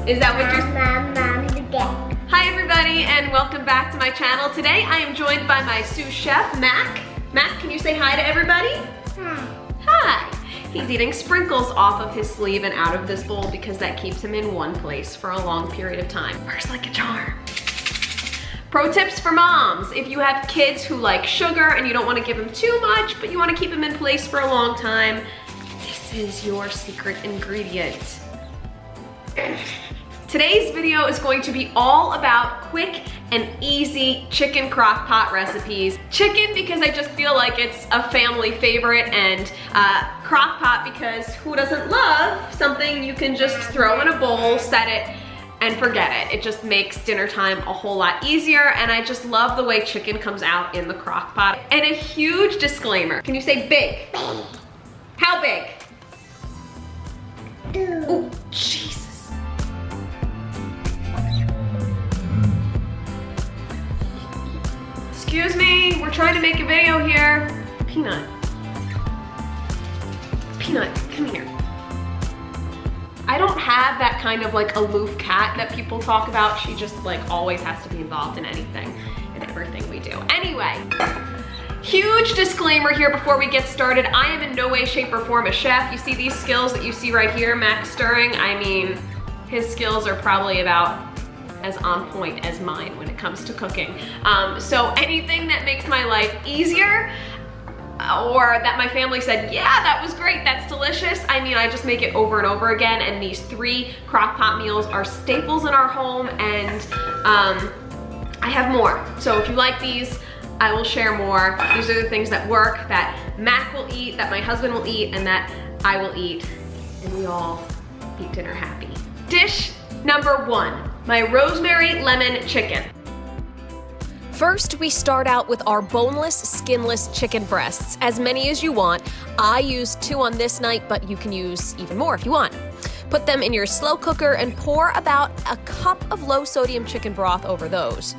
Is that what you're... Mom, spaghetti. Hi everybody and welcome back to my channel. Today I am joined by my sous chef, Mac. Mac, can you say hi to everybody? Hi. He's eating sprinkles off of his sleeve and out of this bowl because that keeps him in one place for a long period of time. Works like a charm. Pro tips for moms. If you have kids who like sugar and you don't want to give them too much, but you want to keep them in place for a long time, this is your secret ingredient. Today's video is going to be all about quick and easy chicken crock pot recipes. Chicken because I just feel like it's a family favorite, and crock pot because who doesn't love something you can just throw in a bowl, set it, and forget it. It just makes dinner time a whole lot easier, and I just love the way chicken comes out in the crock pot. And a huge disclaimer. Can you say big? Big. How big? Ooh. Oh, Jesus. Excuse me, we're trying to make a video here. Peanut. Peanut, come here. I don't have that kind of like aloof cat that people talk about. She just like always has to be involved in anything and everything we do. Anyway, huge disclaimer here before we get started. I am in no way, shape, or form a chef. You see these skills that you see right here, Max stirring? I mean, his skills are probably about as on point as mine when it comes to cooking. So anything that makes my life easier, or that my family said, yeah, that was great, that's delicious, I mean, I just make it over and over again, and these 3 crock pot meals are staples in our home, and I have more. So if you like these, I will share more. These are the things that work, that Mac will eat, that my husband will eat, and that I will eat, and we all eat dinner happy. Dish number 1. My rosemary lemon chicken. First, we start out with our boneless, skinless chicken breasts. As many as you want. I used 2 on this night, but you can use even more if you want. Put them in your slow cooker and pour about a cup of low-sodium chicken broth over those.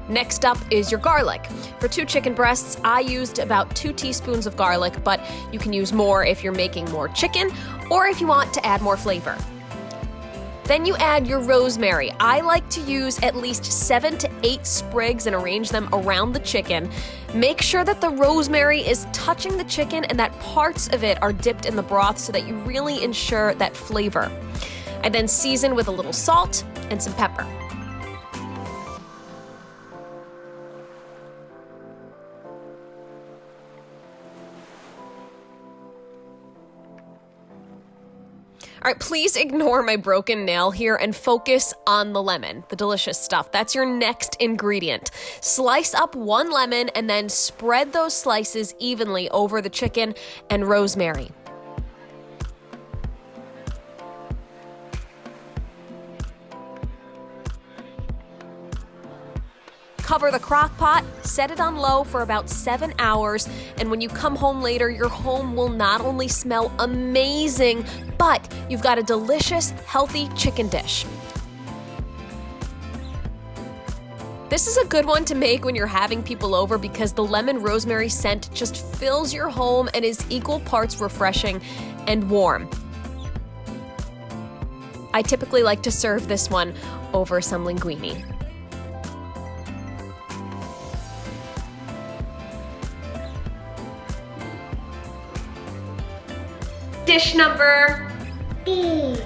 Next up is your garlic. For 2 chicken breasts, I used about 2 teaspoons of garlic, but you can use more if you're making more chicken or if you want to add more flavor. Then you add your rosemary. I like to use at least 7 to 8 sprigs and arrange them around the chicken. Make sure that the rosemary is touching the chicken and that parts of it are dipped in the broth so that you really ensure that flavor. I then season with a little salt and some pepper. All right, please ignore my broken nail here and focus on the lemon, the delicious stuff. That's your next ingredient. Slice up 1 lemon and then spread those slices evenly over the chicken and rosemary. Cover the crock pot, set it on low for about 7 hours, and when you come home later, your home will not only smell amazing, but you've got a delicious, healthy chicken dish. This is a good one to make when you're having people over because the lemon rosemary scent just fills your home and is equal parts refreshing and warm. I typically like to serve this one over some linguine. Dish number 2.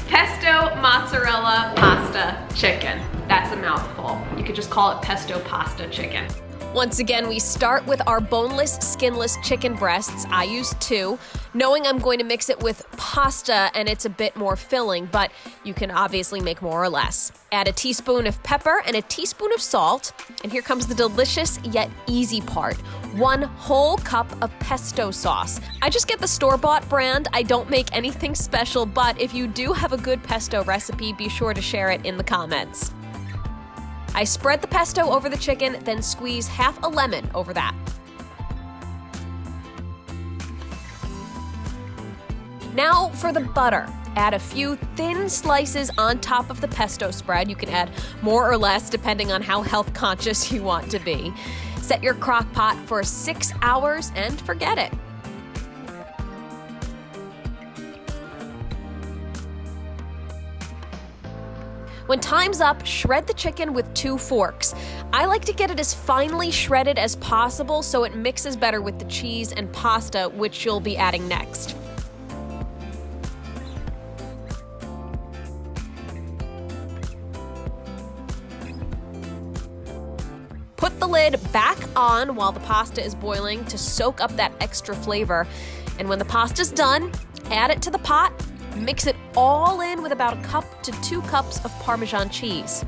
Pesto mozzarella pasta chicken. That's a mouthful. You could just call it pesto pasta chicken. Once again, we start with our boneless, skinless chicken breasts. I used 2, knowing I'm going to mix it with pasta and it's a bit more filling, but you can obviously make more or less. Add a teaspoon of pepper and a teaspoon of salt, and here comes the delicious yet easy part. 1 whole cup of pesto sauce. I just get the store-bought brand. I don't make anything special, but if you do have a good pesto recipe, be sure to share it in the comments. I spread the pesto over the chicken, then squeeze half a lemon over that. Now for the butter. Add a few thin slices on top of the pesto spread. You can add more or less depending on how health conscious you want to be. Set your crock pot for 6 hours and forget it. When time's up, shred the chicken with 2 forks. I like to get it as finely shredded as possible so it mixes better with the cheese and pasta, which you'll be adding next. Put the lid back on while the pasta is boiling to soak up that extra flavor. And when the pasta's done, add it to the pot, mix it all in with about 1 cup to 2 cups of Parmesan cheese.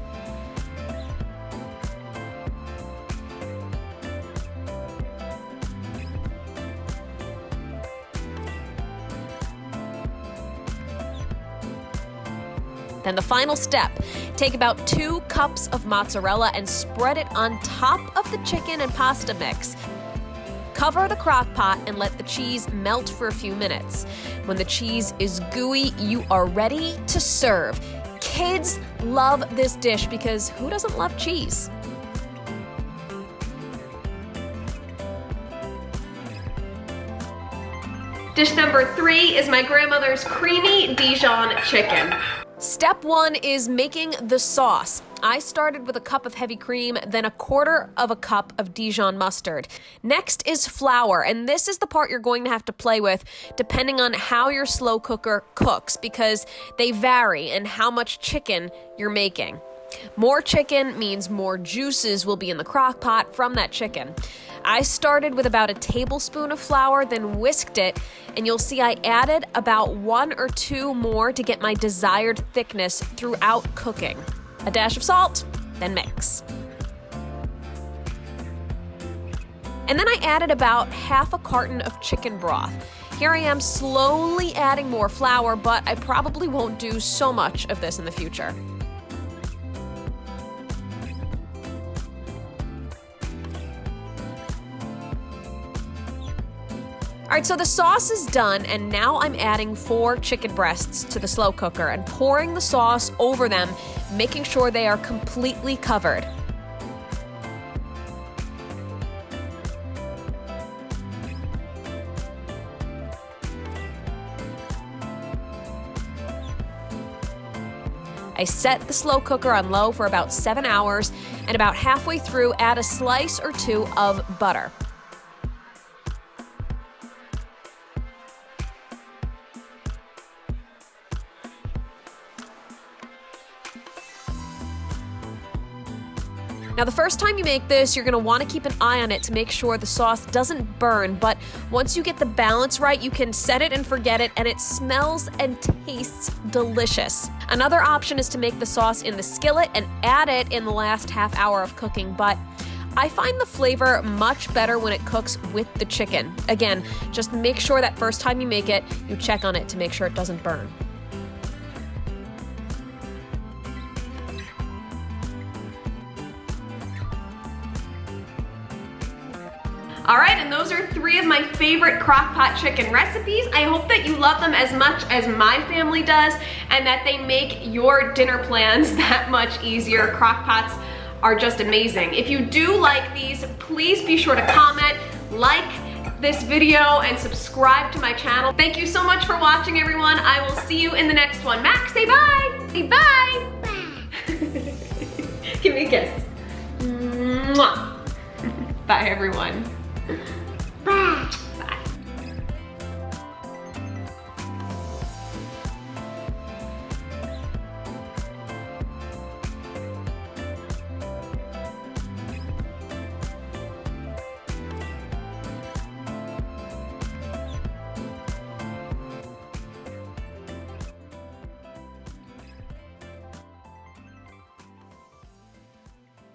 Then the final step, take about 2 cups of mozzarella and spread it on top of the chicken and pasta mix. Cover the crock pot and let the cheese melt for a few minutes. When the cheese is gooey, you are ready to serve. Kids love this dish because who doesn't love cheese? Dish number 3 is my grandmother's creamy Dijon chicken. Step 1 is making the sauce. I started with 1 cup of heavy cream, then 1/4 cup of Dijon mustard. Next is flour, and this is the part you're going to have to play with depending on how your slow cooker cooks because they vary in how much chicken you're making. More chicken means more juices will be in the crock pot from that chicken. I started with about 1 tablespoon of flour, then whisked it, and you'll see I added about 1 or 2 more to get my desired thickness throughout cooking. A dash of salt, then mix. And then I added about 1/2 carton of chicken broth. Here I am slowly adding more flour, but I probably won't do so much of this in the future. All right, so the sauce is done, and now I'm adding 4 chicken breasts to the slow cooker and pouring the sauce over them, making sure they are completely covered. I set the slow cooker on low for about 7 hours, and about halfway through, add a slice or 2 of butter. Now, the first time you make this, you're going to want to keep an eye on it to make sure the sauce doesn't burn, but once you get the balance right, you can set it and forget it, and it smells and tastes delicious. Another option is to make the sauce in the skillet and add it in the last half hour of cooking, but I find the flavor much better when it cooks with the chicken. Again, just make sure that first time you make it, you check on it to make sure it doesn't burn. All right, and those are 3 of my favorite crock pot chicken recipes. I hope that you love them as much as my family does and that they make your dinner plans that much easier. Crock pots are just amazing. If you do like these, please be sure to comment, like this video, and subscribe to my channel. Thank you so much for watching, everyone. I will see you in the next one. Max, say bye. Say bye. Give me a kiss. Mwah. Bye, everyone. Bye.